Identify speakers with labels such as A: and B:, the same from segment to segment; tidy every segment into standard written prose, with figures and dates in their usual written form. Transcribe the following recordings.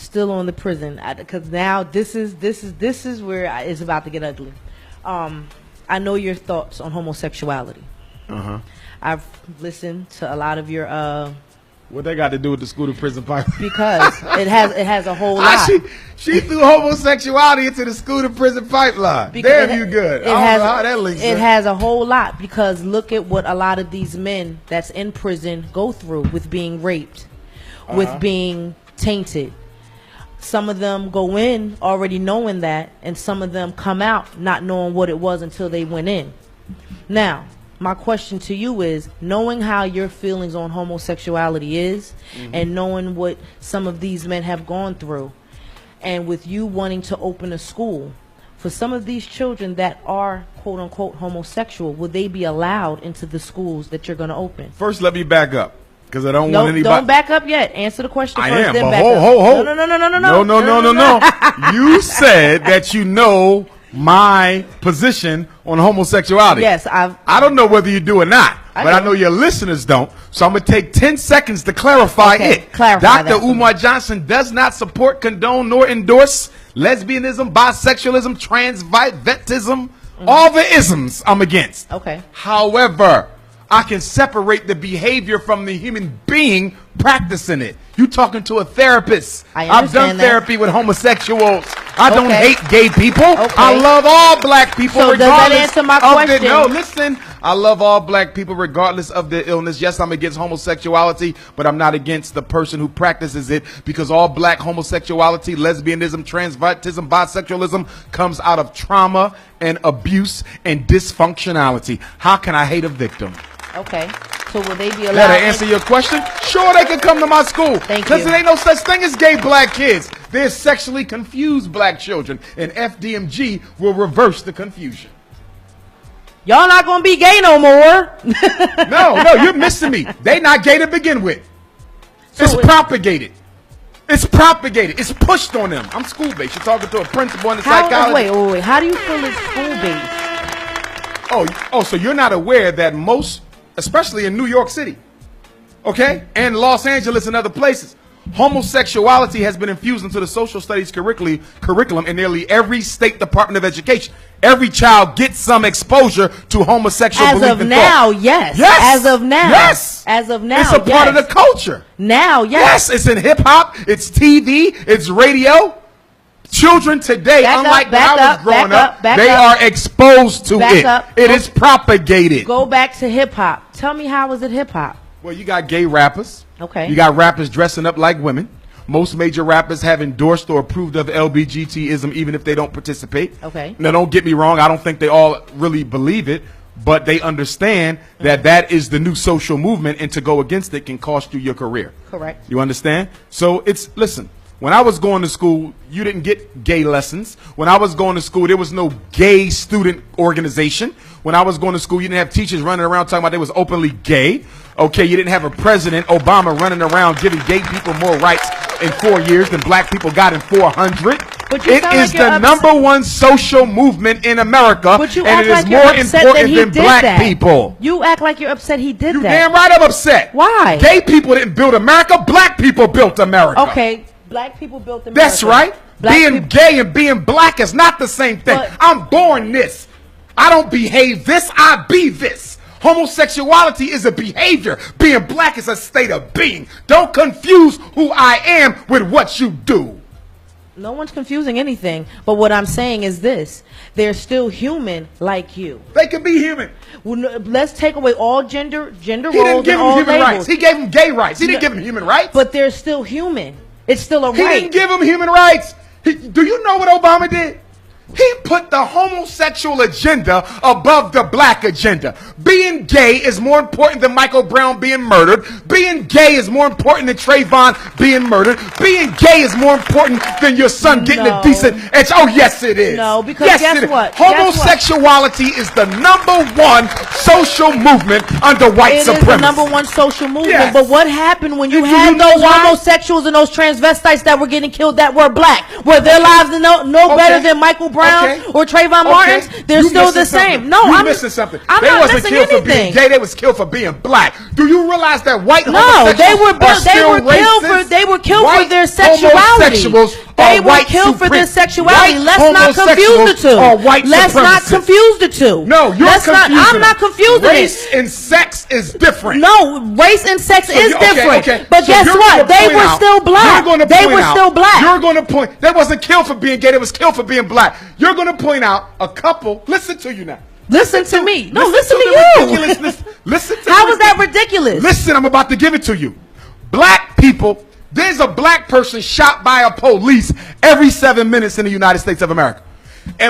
A: still on the prison, because now this is where it's about to get ugly. I know your thoughts on homosexuality. I've listened to a lot of your
B: what they got to do with the school to prison pipeline?
A: Because it has a whole lot.
B: She threw homosexuality into the school to prison pipeline. Damn, you good. I don't know how that links
A: It
B: up.
A: has a whole lot, because look at what a lot of these men that's in prison go through with being raped, with being tainted. Some of them go in already knowing that, and some of them come out not knowing what it was until they went in. Now, my question to you is, knowing how your feelings on homosexuality is, and knowing what some of these men have gone through, and with you wanting to open a school for some of these children that are quote unquote homosexual, will they be allowed into the schools that you're going to open?
B: First, let me back up, because I don't want anybody.
A: Don't back up yet. Answer the question first.
B: I am,
A: then
B: but
A: back
B: hold.
A: No.
B: You said that you know my position on homosexuality.
A: Yes,
B: I don't know whether you do or not, but I know your listeners don't. So I'm going to take 10 seconds to clarify it. Dr. Umar Johnson does not support, condone, nor endorse lesbianism, bisexualism, transvestism, all the isms I'm against.
A: Okay.
B: However, I can separate the behavior from the human being practicing it. You talking to a therapist. I've done therapy with homosexuals. I don't hate gay people. I love all black people,
A: so
B: regardless
A: does that answer my question?
B: No, listen. I love all black people regardless of their illness. Yes, I'm against homosexuality, but I'm not against the person who practices it, because all black homosexuality, lesbianism, transvestism, bisexualism comes out of trauma and abuse and dysfunctionality. How can I hate a victim?
A: Okay. So will they be allowed?
B: That'll answer your question? Sure, they can come to my school.
A: Thank you.
B: Because there ain't no such thing as gay black kids. There's sexually confused black children, and FDMG will reverse the confusion.
A: Y'all not gonna be gay no more.
B: No, you're missing me. They not gay to begin with. It's propagated. It's propagated. It's pushed on them. I'm school-based. You're talking to a principal and a psychologist.
A: Wait. How do you feel it's school-based?
B: Oh, so you're not aware that most, especially in New York City, okay, and Los Angeles and other places, homosexuality has been infused into the social studies curriculum in nearly every state department of education. Every child gets some exposure to homosexual belief and thought.
A: Yes.
B: As
A: of now,
B: it's a part of the culture.
A: Now, yes.
B: Yes, it's in hip hop, it's TV, it's radio. Children today, unlike when I was growing up, they are exposed to it. It is propagated.
A: Go back to hip hop. Tell me, how is it hip hop?
B: Well, you got gay rappers.
A: Okay.
B: You got rappers dressing up like women. Most major rappers have endorsed or approved of LBGTism, even if they don't participate.
A: Okay.
B: Now, don't get me wrong. I don't think they all really believe it, but they understand that that is the new social movement, and to go against it can cost you your career.
A: Correct.
B: You understand? So listen, when I was going to school, you didn't get gay lessons. When I was going to school, there was no gay student organization. When I was going to school, you didn't have teachers running around talking about they was openly gay. Okay, you didn't have a president, Obama, running around giving gay people more rights in 4 years than black people got in 400. It is the number one social movement in America, and it is more important than black people.
A: You act like you're upset he did that.
B: You damn right I'm upset.
A: Why?
B: Gay people didn't build America. Black people built America.
A: Okay, black people built America.
B: That's right. Being gay and being black is not the same thing. I'm born this. I don't behave this. I be this. Homosexuality is a behavior. Being black is a state of being. Don't confuse who I am with what you do.
A: No one's confusing anything. But what I'm saying is this. They're still human like you.
B: They can be human.
A: Well, let's take away all gender roles.
B: He didn't give them human rights. He gave them gay rights. He didn't give them human rights.
A: But they're still human. It's still a right.
B: He didn't give them human rights. Do you know what Obama did? He put the homosexual agenda above the black agenda. Being gay is more important than Michael Brown being murdered. Being gay is more important than Trayvon being murdered. Being gay is more important than your son getting a decent edge. Oh, yes, it is.
A: No, because guess what?
B: Homosexuality is the #1 social movement under white supremacy.
A: It is the #1 social movement. Yes. But what happened when you had those homosexuals and those transvestites that were getting killed that were black? Were their lives no better than Michael Brown or Trayvon Martin's? They're still the same. No,
B: I'm missing something.
A: I'm
B: they
A: not
B: wasn't
A: missing
B: killed
A: anything.
B: For being gay. They was killed for being black. Do you realize that white
A: homosexuals
B: they were killed
A: were killed
B: White
A: for their sexuality.
B: homosexuals
A: They
B: are
A: were
B: white
A: killed for their sexuality.
B: White
A: Let's not confuse the two.
B: are white
A: Let's not
B: supremacists.
A: confuse the two.
B: No, you're confusing
A: I'm not confusing
B: race
A: it.
B: and sex is different.
A: No, race and sex is different.
B: Okay.
A: But
B: So
A: guess
B: you're
A: what?
B: gonna
A: They
B: point
A: were
B: out-
A: still black.
B: You're gonna
A: They
B: point
A: were
B: out-
A: still black.
B: You're going to point. They wasn't killed for being gay. They was killed for being black. You're going to point out a couple. Listen to you now.
A: Listen to me. No, listen
B: the
A: to you.
B: ridiculousness. Listen to
A: How
B: the
A: is that ridiculous?
B: Listen, I'm about to give it to you. Black people, there's a black person shot by a police every 7 minutes in the United States of America.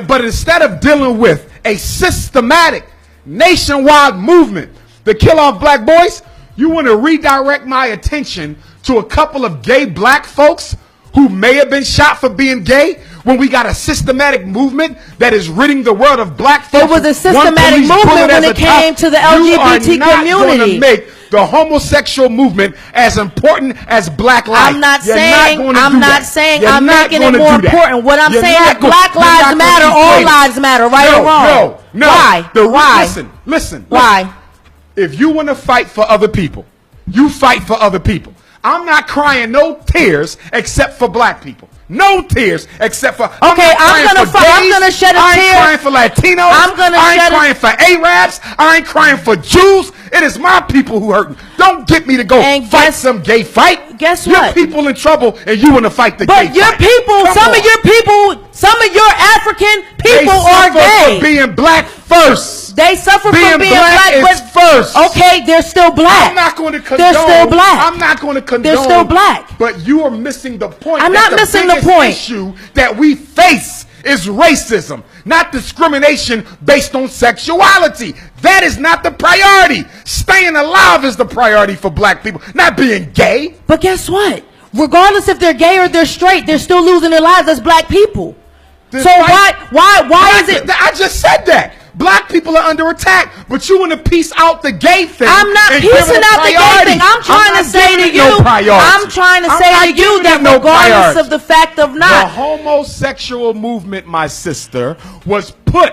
B: But instead of dealing with a systematic nationwide movement to kill off black boys, you want to redirect my attention to a couple of gay black folks who may have been shot for being gay, when we got a systematic movement that is ridding the world of black folks.
A: It was a systematic movement when it came to the LGBT community.
B: You are not going to make the homosexual movement as important as black life.
A: I'm not saying I'm making it more important. What I'm saying is Black Lives Matter, all lives matter, right or wrong.
B: No.
A: Why? Why?
B: Listen.
A: Why?
B: If you want to fight for other people, you fight for other people. I'm not crying no tears except for black people. No tears except for.
A: Okay, I'm gonna shed a tear.
B: I ain't crying for Latinos. I ain't crying for Arabs. I ain't crying for Jews. It is my people who hurting. Don't get me to go fight some gay fight.
A: Guess
B: Your
A: what?
B: people in trouble, and you want to fight the gay fight.
A: But your people, some of your African people are gay.
B: For being black first.
A: They suffer from being black,
B: but
A: first. Okay, they're still black.
B: I'm not going to condone.
A: They're still black.
B: I'm not going to condone.
A: They're still black.
B: But you are missing the point.
A: I'm not missing the point.
B: Issue that we face is racism, not discrimination based on sexuality. That is not the priority. Staying alive is the priority for black people, not being gay.
A: But guess what? Regardless if they're gay or they're straight, they're still losing their lives as black people. So why is it?
B: I just said that. Black people are under attack, but you want to piece out the gay thing.
A: I'm not piecing out the gay thing. I'm trying to say to you, that regardless of the fact of not.
B: The homosexual movement, my sister, was put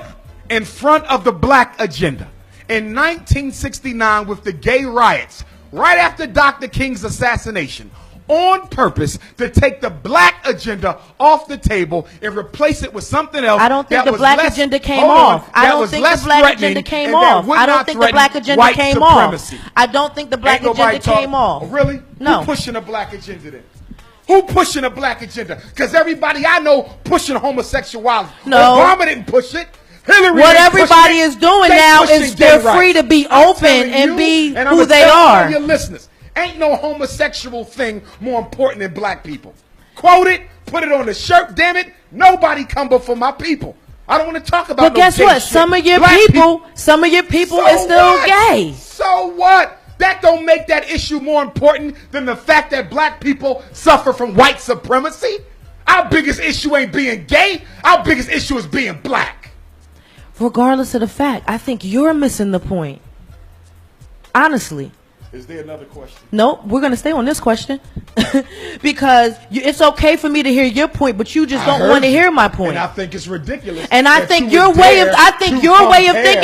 B: in front of the black agenda in 1969 with the gay riots, right after Dr. King's assassination, on purpose to take the black agenda off the table and replace it with something else.
A: I don't think the black agenda came off. I don't think the black agenda came off. I don't think the black agenda came off. I don't think the black agenda came off.
B: Really?
A: No.
B: Who pushing a black agenda then? Who pushing a black agenda? Because everybody I know pushing homosexuality.
A: No.
B: Obama didn't push it. Hillary
A: what everybody is doing now is they're free to be open and be who they are.
B: Your listeners. Ain't no homosexual thing more important than black people. Quote it, put it on the shirt, damn it. Nobody come before my people. I don't want to talk about
A: But guess what? Some of your people is still gay.
B: So what? That don't make that issue more important than the fact that black people suffer from white supremacy. Our biggest issue ain't being gay. Our biggest issue is being black.
A: Regardless of the fact, I think you're missing the point. Honestly.
B: Is there another question?
A: No, we're going to stay on this question because it's okay for me to hear your point, but you just don't want to hear my point.
B: And I think it's ridiculous.
A: And I think your way of thinking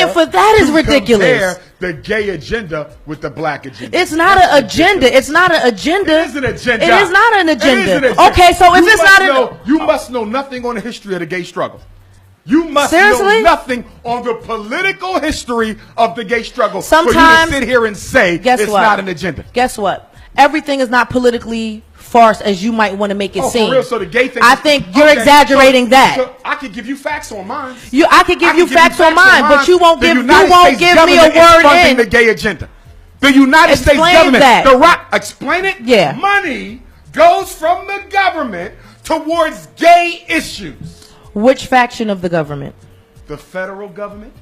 A: for that is ridiculous.
B: Compare the gay agenda with the black agenda.
A: It's not an agenda. It's not an agenda.
B: It is an agenda.
A: It is not an agenda.
B: It is an agenda.
A: Okay, so if it's not
B: you must know nothing on the history of the gay struggle. You must
A: Seriously?
B: know nothing on the political history of the gay struggle
A: Sometimes,
B: for you to sit here and say it's not an agenda.
A: Guess what? Everything is not politically farce as you might want to make it seem.
B: For real? So the gay thing.
A: I think you're exaggerating that.
B: So I could give you facts on mine.
A: I could give you facts on mine, but you won't give me a word in.
B: The gay agenda. The United States government. Explain it.
A: Yeah.
B: Money goes from the government towards gay issues.
A: Which faction of the government?
B: The federal government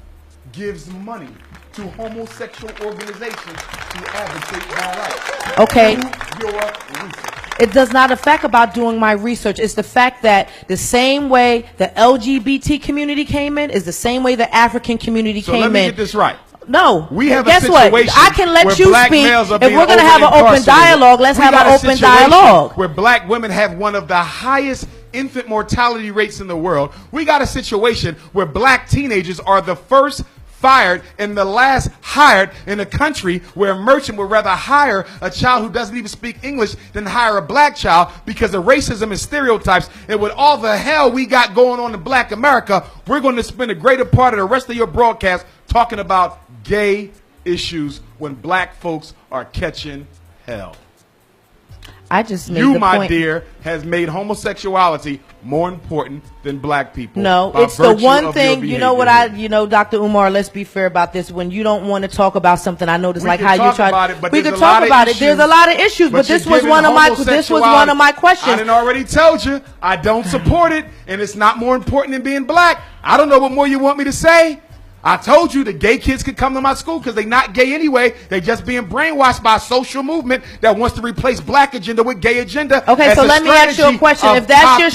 B: gives money to homosexual organizations to advocate their rights.
A: Okay.
B: Do your research.
A: It does not affect about doing my research. It's the fact that the same way the LGBT community came in is the same way the African community came in.
B: So let me get this right.
A: No.
B: We have
A: Guess
B: a situation
A: what? I can let you speak. If we're going to have an open
B: incarcerated.
A: dialogue, let's have an open dialogue.
B: Where black women have one of the highest infant mortality rates in the world. We got a situation where black teenagers are the first fired and the last hired in a country where a merchant would rather hire a child who doesn't even speak English than hire a black child because of racism and stereotypes. And with all the hell we got going on in black America, we're going to spend a greater part of the rest of your broadcast talking about gay issues when black folks are catching hell.
A: I just made
B: you,
A: the
B: my
A: point.
B: dear, has made homosexuality more important than black people.
A: No, it's the one thing. You know what Dr. Umar. Let's be fair about this. When you don't want to talk about something, I know it's like how you try. We can talk about it. There's a lot of issues, but this was one of my. This was one of my questions.
B: I done already told you I don't support it, and it's not more important than being black. I don't know what more you want me to say. I told you the gay kids could come to my school because they're not gay anyway. They're just being brainwashed by a social movement that wants to replace black agenda with gay agenda.
A: Okay, so let me ask you a question. If that's your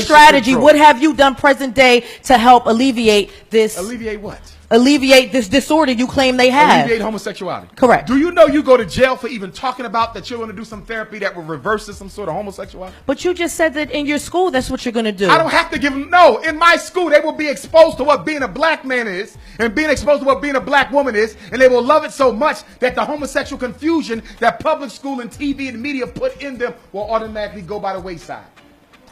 A: strategy, what have you done present day to help alleviate this?
B: Alleviate what?
A: Alleviate this disorder you claim they have.
B: Alleviate homosexuality.
A: Correct.
B: Do you know you go to jail for even talking about that you're going to do some therapy that will reverse some sort of homosexuality?
A: But you just said that in your school that's what you're going to do.
B: I don't have to give them. No, in my school they will be exposed to what being a black man is and being exposed to what being a black woman is, and they will love it so much that the homosexual confusion that public school and TV and media put in them will automatically go by the wayside.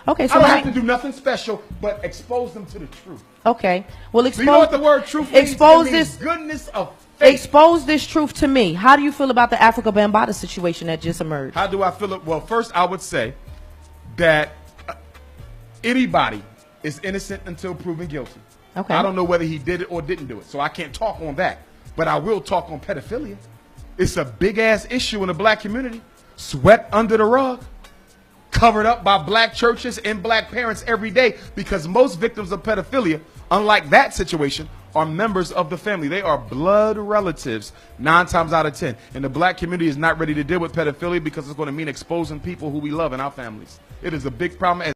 A: Okay, so
B: I don't have to do nothing special but expose them to the truth.
A: Okay, well,
B: do you know what the word truth means?
A: Expose this
B: goodness of faith.
A: Expose this truth to me. How do you feel about the Africa Bambaataa situation that just emerged?
B: How do I feel it? Well, first I would say that anybody is innocent until proven guilty.
A: Okay.
B: I don't know whether he did it or didn't do it, so I can't talk on that. But I will talk on pedophilia. It's a big-ass issue in the black community, swept under the rug, covered up by black churches and black parents every day, because most victims of pedophilia, unlike that situation, are members of the family. They are blood relatives 9 times out of 10. And the black community is not ready to deal with pedophilia because it's going to mean exposing people who we love in our families. It is a big problem.